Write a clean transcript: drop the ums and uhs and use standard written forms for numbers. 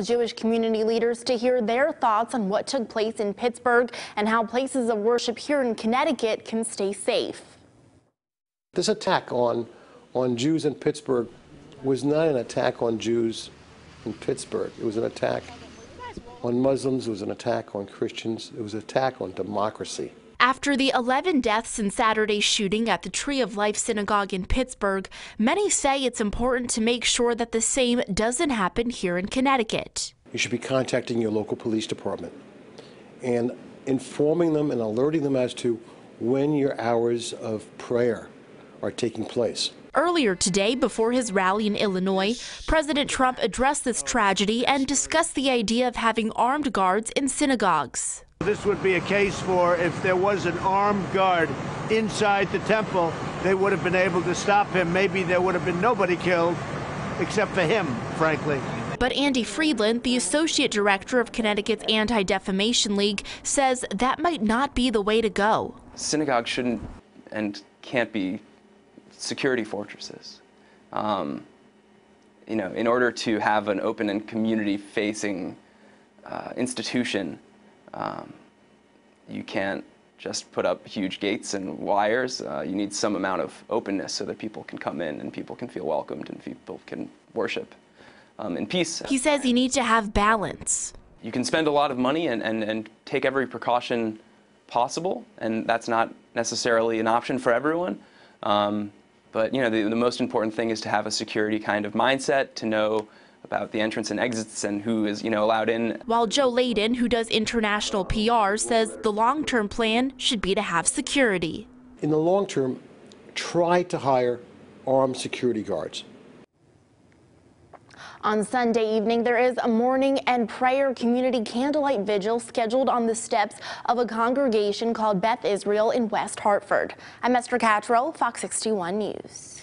Jewish community leaders to hear their thoughts on what took place in Pittsburgh and how places of worship here in Connecticut can stay safe. This attack on Jews in Pittsburgh was not an attack on Jews in Pittsburgh. It was an attack on Muslims. It was an attack on Christians. It was an attack on democracy. After the 11 deaths in Saturday's shooting at the Tree of Life Synagogue in Pittsburgh, many say it's important to make sure that the same doesn't happen here in Connecticut. You should be contacting your local police department and informing them and alerting them as to when your hours of prayer are taking place. Earlier today, before his rally in Illinois, President Trump addressed this tragedy and discussed the idea of having armed guards in synagogues. This would be a case for if there was an armed guard inside the temple, they would have been able to stop him. Maybe there would have been nobody killed except for him, frankly. But Andy Friedland, the associate director of Connecticut's Anti-Defamation League, says that might not be the way to go. Synagogues shouldn't and can't be security fortresses. In order to have an open and community-facing institution, you can't just put up huge gates and wires. You need some amount of openness so that people can come in and people can feel welcomed and people can worship in peace. He says you need to have balance. You can spend a lot of money and take every precaution possible, and that's not necessarily an option for everyone. But the most important thing is to have a security kind of mindset, to know about the entrance and exits and who is allowed in. While Joe Leyden, who does international PR, says the long-term plan should be to have security. In the long term, try to hire armed security guards. On Sunday evening, there is a morning and prayer community candlelight vigil scheduled on the steps of a congregation called Beth Israel in West Hartford. I'm Esther Cattrall, Fox 61 News.